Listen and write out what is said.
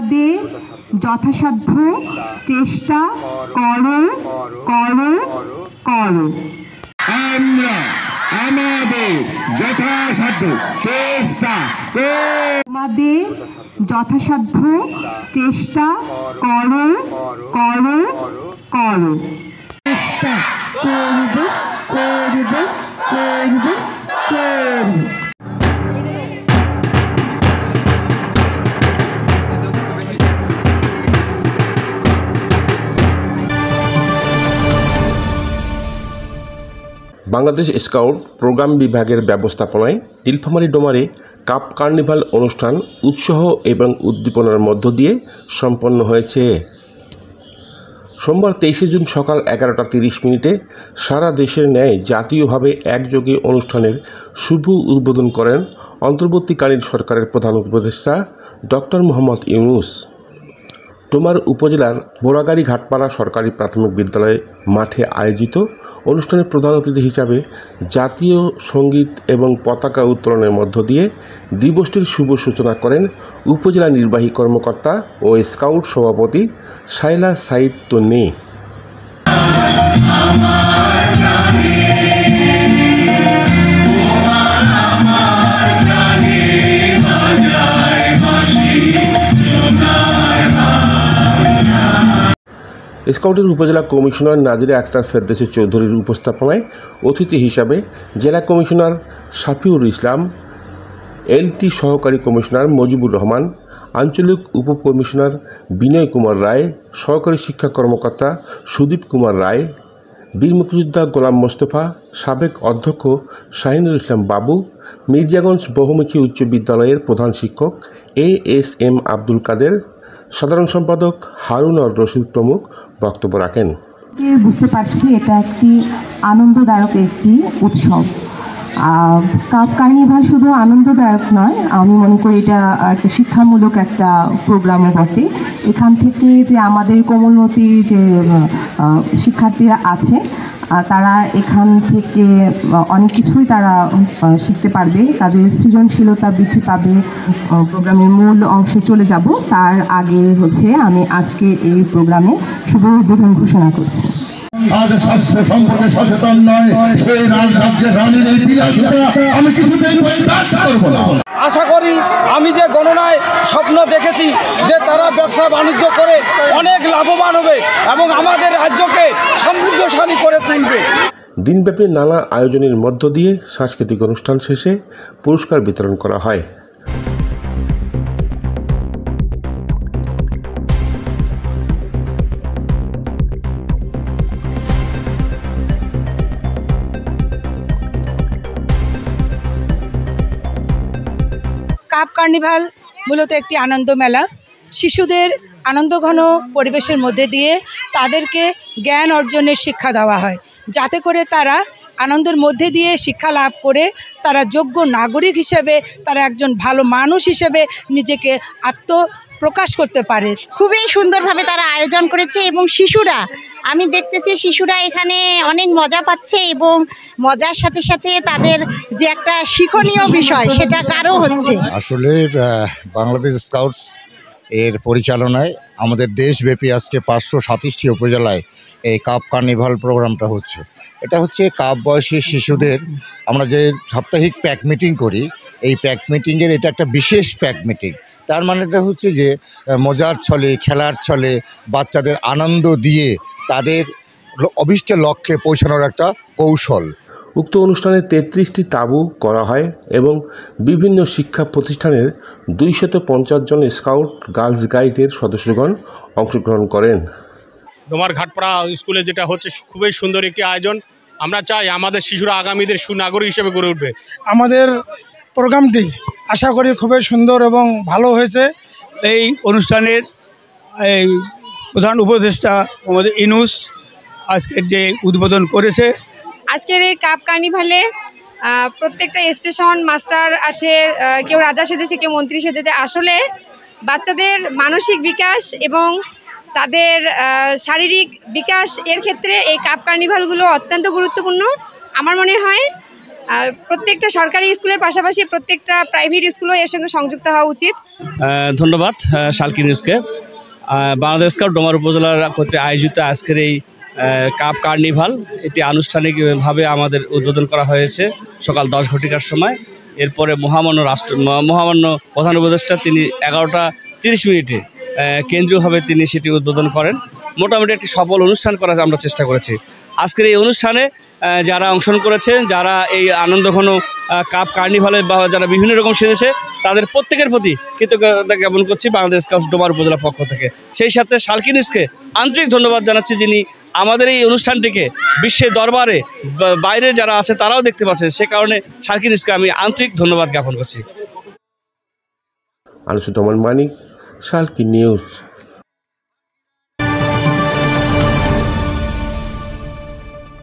তোমাদের যথাসাধ্য চেষ্টা করো করো করো। আমরা আমাদের যথাসাধ্য চেষ্টা তোমাদের যথাসাধ্য চেষ্টা করো করো করো। চেষ্টা করব করব করব করব। বাংলাদেশ স্কাউট প্রোগ্রাম বিভাগের ব্যবস্থাপনায় নীলফামারী ডোমারে কাপ কার্নিভাল অনুষ্ঠান উৎসাহ এবং উদ্দীপনার মধ্য দিয়ে সম্পন্ন হয়েছে। সোমবার 23 জুন সকাল 11:30 সারা দেশের ন্যায় জাতীয়ভাবে একযোগে অনুষ্ঠানের শুভ উদ্বোধন করেন অন্তর্বর্তীকালীন সরকারের প্রধান উপদেষ্টা ডক্টর মোহাম্মদ ইউনূস। ডোমার উপজেলার বোরাগাড়ি ঘাটপাড়া সরকারি প্রাথমিক বিদ্যালয় মাঠে আয়োজিত অনুষ্ঠানের প্রধান অতিথি হিসাবে জাতীয় সঙ্গীত এবং পতাকা উত্তোলনের মধ্য দিয়ে দিবসটির শুভ সূচনা করেন উপজেলা নির্বাহী কর্মকর্তা ও স্কাউট সভাপতি শায়লা সাইদ তন্নি। স্কাউটের উপজেলা কমিশনার নাজিরা আক্তার ফেরদৌসী চৌধুরীর উপস্থাপনায় অতিথি হিসাবে জেলা কমিশনার শাফিউর ইসলাম, এলটি সহকারী কমিশনার মজিবুর রহমান, আঞ্চলিক উপকমিশনার বিনয় কুমার রায়, সহকারী শিক্ষা কর্মকর্তা সুদীপ কুমার রায়, বীর মুক্তিযোদ্ধা গোলাম মোস্তফা, সাবেক অধ্যক্ষ শাহিনুর ইসলাম বাবু, মির্জাগঞ্জ বহুমুখী উচ্চ বিদ্যালয়ের প্রধান শিক্ষক ASM আব্দুল কাদের, সাধারণ সম্পাদক হারুন আর রশিদ প্রমুখ বক্তব্য রাখেন। বুঝতে পারছি এটা একটি আনন্দদায়ক একটি উৎসব। কাপ কার্নিভাল শুধু আনন্দদায়ক নয়, আমি মনে করি এটা একটা শিক্ষামূলক একটা প্রোগ্রামও বটে। এখান থেকে যে আমাদের কোমলমতি যে শিক্ষার্থীরা আছে তারা এখান থেকে অনেক কিছুই তারা শিখতে পারবে, তাদের সৃজনশীলতা বৃদ্ধি পাবে। প্রোগ্রামের মূল অংশে চলে যাব, তার আগে আমি আজকে এই প্রোগ্রামে শুভ উদ্বোধন ঘোষণা করছি। আজ স্বাস্থ্য সম্পর্কে সচেতন নয়, সেই রাজ্যের রানীর এই বিলাসিতা আমি কিছুতেই বরদাস্ত করব না। আশা করি আমি যে গণনায় স্বপ্ন দেখেছি যে তারা ব্যবসা বাণিজ্য করে অনেক লাভবান হবে এবং আমাদের রাজ্যকে সমৃদ্ধশালী করে তুলবে। দিনব্যাপী নানা আয়োজনের মধ্য দিয়ে সাংস্কৃতিক অনুষ্ঠান শেষে পুরস্কার বিতরণ করা হয়। কাপ কার্নিভাল মূলত একটি আনন্দ মেলা। শিশুদের আনন্দঘন পরিবেশের মধ্যে দিয়ে তাদেরকে জ্ঞান অর্জনের শিক্ষা দেওয়া হয়, যাতে করে তারা আনন্দের মধ্যে দিয়ে শিক্ষা লাভ করে তারা যোগ্য নাগরিক হিসেবে, তারা একজন ভালো মানুষ হিসেবে নিজেকে প্রকাশ করতে পারে। খুবই সুন্দরভাবে তারা আয়োজন করেছে এবং শিশুরা, আমি দেখতেছি শিশুরা এখানে অনেক মজা পাচ্ছে এবং মজার সাথে সাথে তাদের যে একটা শিক্ষণীয় বিষয় সেটা কারও হচ্ছে। আসলে বাংলাদেশ স্কাউটস এর পরিচালনায় আমাদের দেশব্যাপী আজকে 527টি উপজেলায় এই কাপ কার্নিভাল প্রোগ্রামটা হচ্ছে। এটা হচ্ছে কাপ বয়সী শিশুদের আমরা যে সাপ্তাহিক প্যাক মিটিং করি, এই প্যাক মিটিংয়ের এটা একটা বিশেষ প্যাক মিটিং। তার মানেটা হচ্ছে যে মজার ছলে, খেলার ছলে বাচ্চাদের আনন্দ দিয়ে তাদের অভীষ্ট লক্ষ্যে পৌঁছানোর একটা কৌশল। উক্ত অনুষ্ঠানে 33টি তাঁবু করা হয় এবং বিভিন্ন শিক্ষা প্রতিষ্ঠানের 250 জন স্কাউট গার্লস গাইডের সদস্যগণ অংশগ্রহণ করেন। ডোমার ঘাটপাড়া স্কুলে যেটা হচ্ছে খুবই সুন্দর একটি আয়োজন। আমরা চাই আমাদের শিশুরা আগামীদের সুনাগরিক হিসেবে গড়ে উঠবে। আমাদের প্রোগ্রামটি আশা করি খুবই সুন্দর এবং ভালো হয়েছে। এই অনুষ্ঠানের এই প্রধান উপদেষ্টা আমাদের ইউনূস আজকের যে উদ্বোধন করেছে। আজকের এই কাপ কার্নিভালে প্রত্যেকটা স্টেশন মাস্টার আছে, কেউ রাজা সেজেছে, কেউ মন্ত্রী সেজেছে। আসলে বাচ্চাদের মানসিক বিকাশ এবং তাদের শারীরিক বিকাশ এর ক্ষেত্রে এই কাপ কার্নিভালগুলো অত্যন্ত গুরুত্বপূর্ণ। আমার মনে হয় প্রত্যেকটা সরকারি স্কুলের পাশাপাশি প্রত্যেকটা প্রাইভেট স্কুলও এর সঙ্গে সংযুক্ত হওয়া উচিত। ধন্যবাদ শালকি নিউজকে। বাংলাদেশ স্কাউট ডোমার উপজেলার কর্তৃক আয়োজিত আজকের এই কাপ কার্নিভাল এটি আনুষ্ঠানিকভাবে আমাদের উদ্বোধন করা হয়েছে সকাল 10 ঘটিকার সময়। এরপরে মহামান্য প্রধান উপদেষ্টা তিনি 11:30 কেন্দ্রীয়ভাবে তিনি সেটি উদ্বোধন করেন। মোটামুটি একটি সফল অনুষ্ঠান করার আমরা চেষ্টা করেছি। আজকের এই অনুষ্ঠানে যারা অংশগ্রহণ করেছেন, যারা এই আনন্দঘন কাপ কার্নিভালে বা যারা বিভিন্ন রকম সেজেছে, তাদের প্রত্যেকের প্রতি কৃতজ্ঞতা জ্ঞাপন করছি বাংলাদেশ স্কাউটস ডোমার উপজেলার পক্ষ থেকে। সেই সাথে শালকি নিউজকে আন্তরিক ধন্যবাদ জানাচ্ছি, যিনি আমাদের এই অনুষ্ঠানটিকে বিশ্বের দরবারে বাইরে যারা আছে তারাও দেখতে পাচ্ছেন। সে কারণে শালকি নিউজকে আমি আন্তরিক ধন্যবাদ জ্ঞাপন করছি। আনিসুজ্জামান মানিক, শালকি নিউজ।